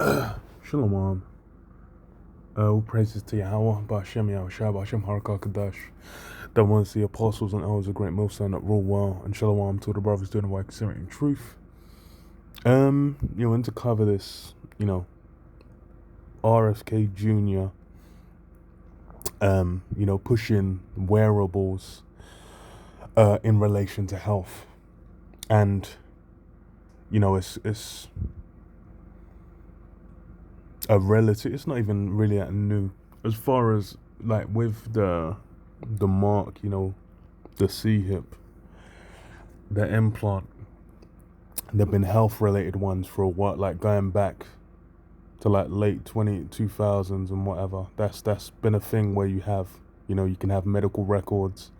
Shalom. All praises to Yahweh, Ba'ashem Yahushua, Ba'ashem Harakakadash. That once the apostles and elders of great milestone that rule well, and Shalom to the brothers doing the work considering truth. And to cover this, RFK Jr., pushing wearables in relation to health. And, it's a relative, it's not even really that new. As far as, like, with the mark, the C-hip, the implant, there have been health-related ones for a while, like going back to like late 2000s and whatever. That's been a thing where you have, you can have medical records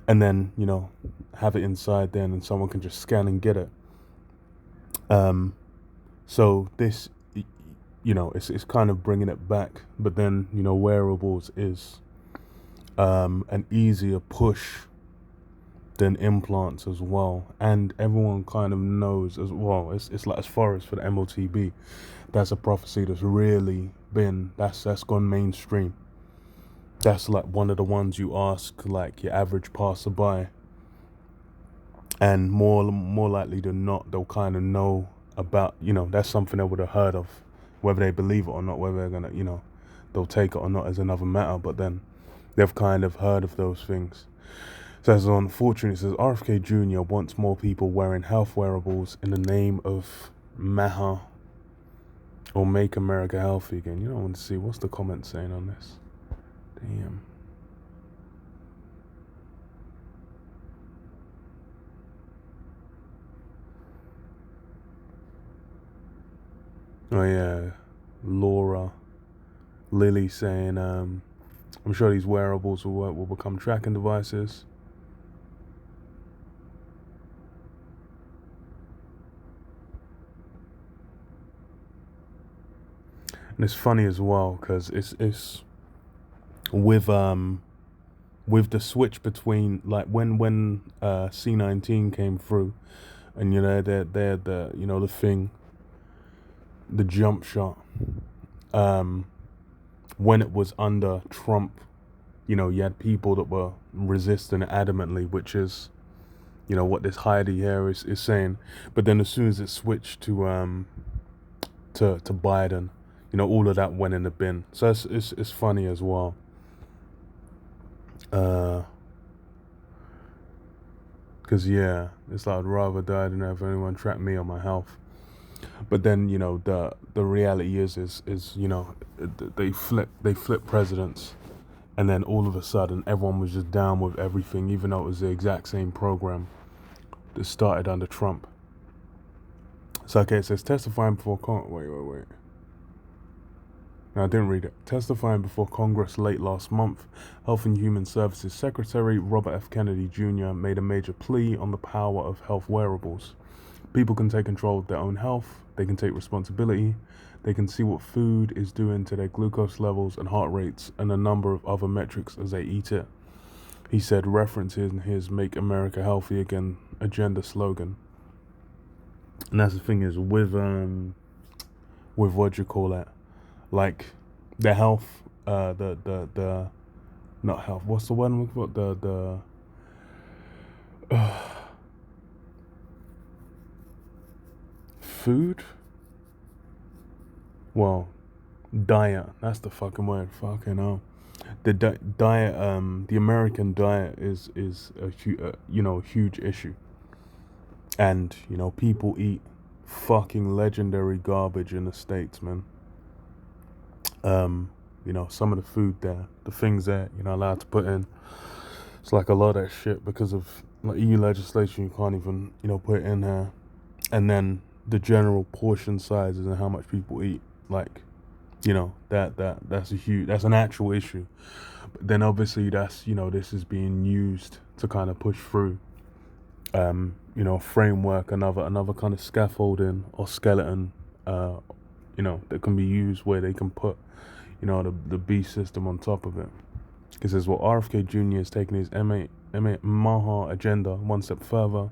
and then, have it inside then and someone can just scan and get it. So this, it's kind of bringing it back, but then, wearables is an easier push than implants as well, and everyone kind of knows as well. It's like, as far as for the motb, that's a prophecy that's really been that's gone mainstream. That's like one of the ones you ask like your average passerby, and more likely than not they'll kind of know about, that's something they would have heard of. Whether they believe it or not, whether they're gonna, they'll take it or not is another matter, but then they've kind of heard of those things. So it's unfortunate. It says RFK Jr. wants more people wearing health wearables in the name of MAHA, or Make America Healthy Again. I want to see what's the comment saying on this. Damn. Oh yeah, Laura Lily saying, I'm sure these wearables will become tracking devices. And it's funny as well because it's with the switch between, like, when C19 came through, and they're the the thing, the jump shot. When it was under Trump, you had people that were resisting it adamantly, which is what this Heidi here is saying. But then as soon as it switched to Biden, all of that went in the bin. So it's funny as well. Because it's like, I'd rather die than have anyone track me on my health. But then the reality is they flip presidents, and then all of a sudden everyone was just down with everything, even though it was the exact same program that started under Trump. So okay, it says testifying before wait. No, I didn't read it. Testifying before Congress late last month, Health and Human Services Secretary Robert F. Kennedy Jr. made a major plea on the power of health wearables. People can take control of their own health, they can take responsibility, they can see what food is doing to their glucose levels and heart rates and a number of other metrics as they eat it. He said, referencing his Make America Healthy Again agenda slogan. And that's the thing is with what you call it, like the health, the not health. What's the one with what the food? Well, diet. That's the fucking word. Fucking hell. The diet. The American diet is a huge issue, and people eat fucking legendary garbage in the States, man. Some of the food there, the things that you're not allowed to put in, it's like a lot of that shit because of like EU legislation. You can't even put it in there, and then the general portion sizes and how much people eat, like that's an actual issue. But then obviously that's this is being used to kind of push through framework, another kind of scaffolding or skeleton that can be used where they can put the B system on top of it. It says, well, RFK Jr. is taking his MA Maha agenda one step further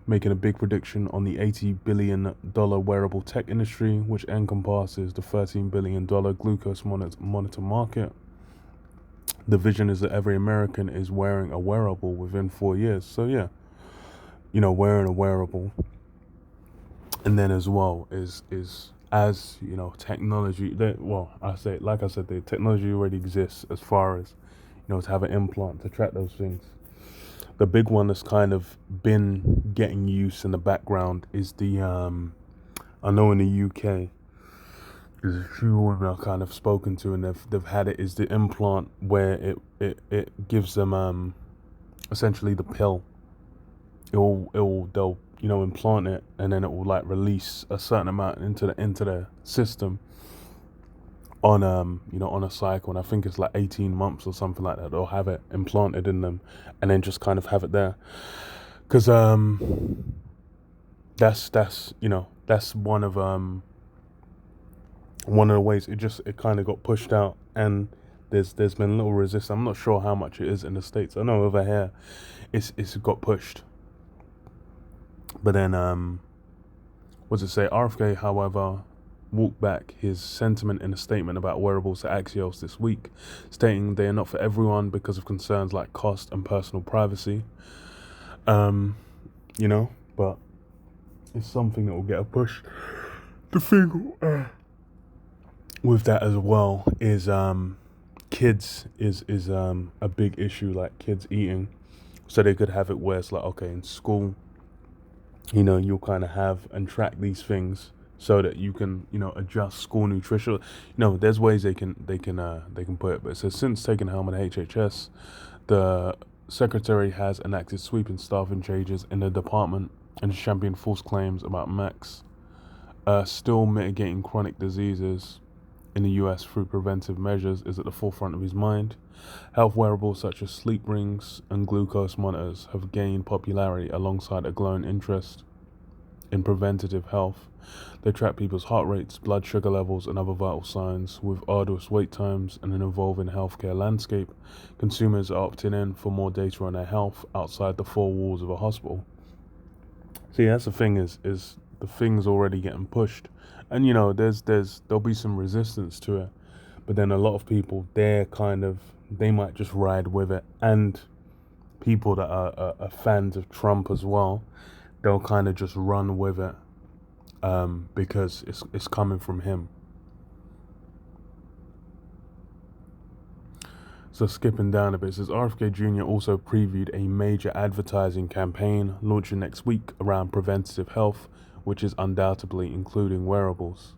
making a big prediction on the $80 billion wearable tech industry, which encompasses the $13 billion glucose monitor market. The vision is that every American is wearing a wearable within 4 years. So yeah, wearing a wearable. And then as well is as technology that, like I said, the technology already exists as far as to have an implant to track those things. The big one that's kind of been getting use in the background is the I know in the UK there's a few women I've kind of spoken to, and they've had it, is the implant where it gives them essentially the pill. They'll implant it, and then it will like release a certain amount into the system on on a cycle, and I think it's like 18 months or something like that. They'll have it implanted in them, and then just kind of have it there, because that's one of the ways it kind of got pushed out, and there's been a little resistance. I'm not sure how much it is in the States. I know over here it's got pushed. But then, what does it say? RFK, however, walked back his sentiment in a statement about wearables to Axios this week, stating they are not for everyone because of concerns like cost and personal privacy. But it's something that will get a push. The thing with that as well is kids is a big issue, like kids eating. So they could have it where it's like, okay, in school, you'll kind of have and track these things so that you can, adjust school nutrition. There's ways they can put it. But it says, since taking helm at HHS, the secretary has enacted sweeping staffing changes in the department and championed false claims about Max still mitigating chronic diseases in the US through preventive measures is at the forefront of his mind. Health wearables such as sleep rings and glucose monitors have gained popularity alongside a growing interest in preventative health. They track people's heart rates, blood sugar levels, and other vital signs. With arduous wait times and an evolving healthcare landscape, consumers are opting in for more data on their health outside the four walls of a hospital. See, that's the thing is the thing's already getting pushed, and there'll be some resistance to it, but then a lot of people they might just ride with it, and people that are fans of Trump as well, they'll kind of just run with it because it's coming from him. So skipping down a bit, it says RFK Jr. also previewed a major advertising campaign launching next week around preventative health, which is undoubtedly including wearables.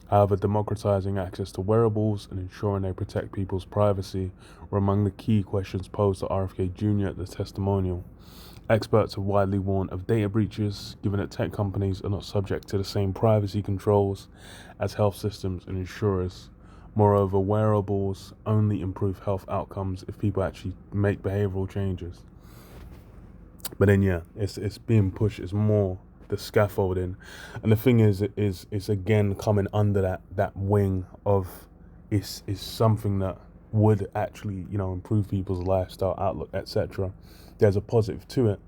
However, democratizing access to wearables and ensuring they protect people's privacy were among the key questions posed to RFK Jr. at the testimonial. Experts have widely warned of data breaches, given that tech companies are not subject to the same privacy controls as health systems and insurers. Moreover, wearables only improve health outcomes if people actually make behavioral changes. But then, yeah, it's being pushed. It's more the scaffolding, and the thing is it's again coming under that wing of is something that would actually improve people's lifestyle outlook, etc. There's a positive to it,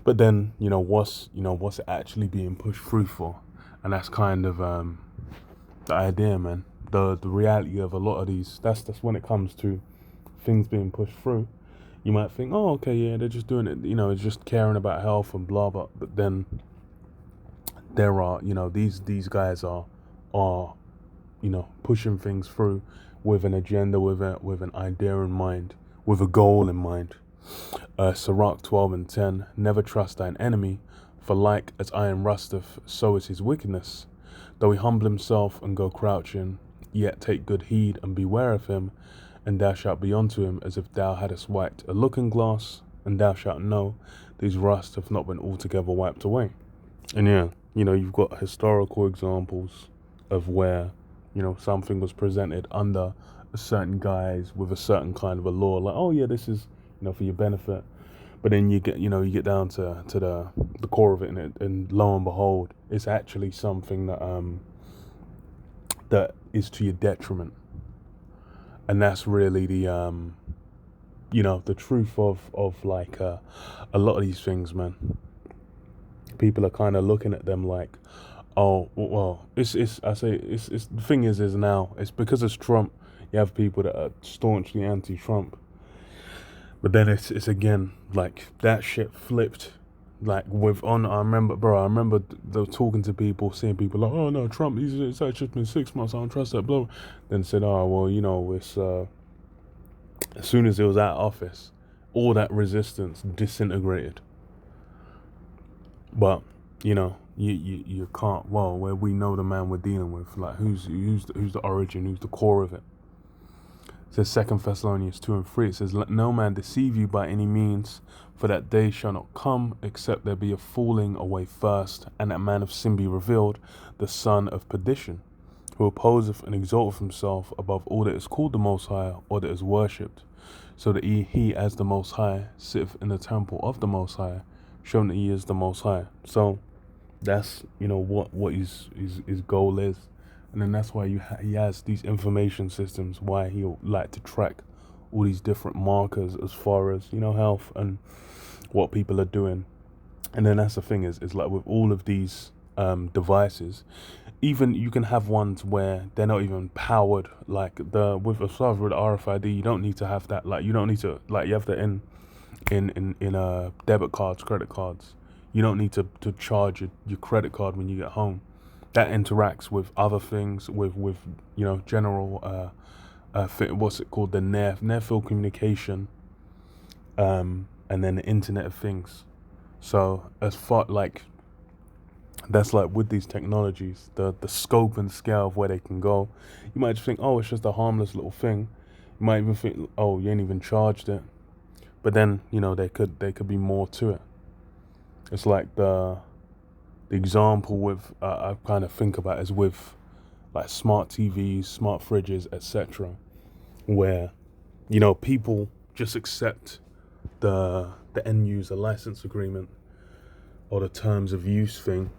but then what's it actually being pushed through for? And that's kind of the idea, man. The reality of a lot of these, that's when it comes to things being pushed through. You might think, oh, okay, yeah, they're just doing it, it's just caring about health and blah blah. But then there are, these guys are pushing things through with an agenda, with an idea in mind, with a goal in mind. Sirach 12:10, never trust thine enemy, for like as iron rusteth, so is his wickedness. Though he humble himself and go crouching, yet take good heed and beware of him, and thou shalt be unto him as if thou hadst wiped a looking glass, and thou shalt know these rust have not been altogether wiped away. And yeah, you've got historical examples of where, something was presented under a certain guise with a certain kind of a law, like, oh yeah, this is, for your benefit. But then you get down to the core of it, and lo and behold, it's actually something that is to your detriment. And that's really the the truth of like a lot of these things, man. people are kind of looking at them like, oh, well, it's the thing is now, it's because it's Trump, you have people that are staunchly anti-Trump. But then it's again, like, that shit flipped. Like, I remember talking to people, seeing people like, oh no, Trump, it's actually just been 6 months, I don't trust that, blah. Then said, oh, well, it's, as soon as it was out of office, all that resistance disintegrated. But, you can't, well, where we know the man we're dealing with, like, who's the origin, who's the core of it. It says 2 Thessalonians 2:3, it says, let no man deceive you by any means, for that day shall not come, except there be a falling away first, and that man of sin be revealed, the son of perdition, who opposeth and exalteth himself above all that is called the Most High, or that is worshipped, so that he as the Most High sitteth in the temple of the Most High, showing that he is the Most High. So that's, what his goal is. And then that's why he has these information systems, why he'll like to track all these different markers as far as, health and what people are doing. And then that's the thing is like with all of these devices, even you can have ones where they're not even powered, like as far as with RFID, you don't need to have that, like you don't need to, like you have that in debit cards, credit cards. You don't need to charge your credit card when you get home. That interacts with other things, with general what's it called, the near field communication, and then the Internet of Things. So as far like that's like with these technologies, the scope and scale of where they can go. You might just think, oh, it's just a harmless little thing. You might even think, oh, you ain't even charged it. But then there could be more to it. It's like the example with I kind of think about is with like smart TVs, smart fridges, etc., where people just accept the end user license agreement or the terms of use thing,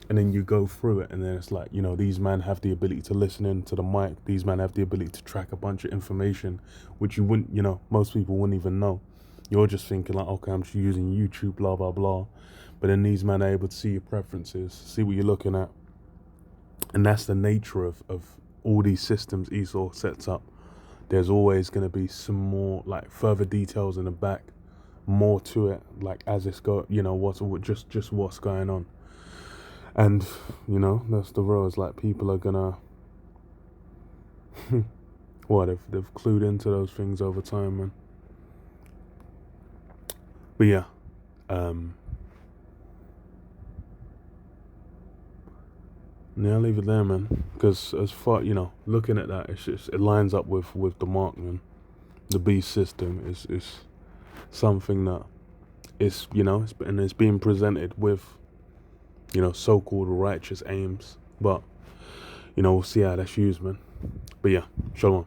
and then you go through it, and then it's like, these men have the ability to listen into the mic, these men have the ability to track a bunch of information which you wouldn't, most people wouldn't even know. You're just thinking like, okay, I'm just using YouTube, blah blah blah. But then these men are able to see your preferences, see what you're looking at. And that's the nature of all these systems Esau sets up. There's always going to be some more, like, further details in the back, more to it, like, as it's just what's going on. And, that's the real, is like, people are going to, they've clued into those things over time, man. But yeah, yeah, I'll leave it there, man. Because as far, looking at that, it lines up with the mark, man. The beast system is something that is, it's being presented with, so-called righteous aims. But, we'll see how that's used, man. But yeah, shalom.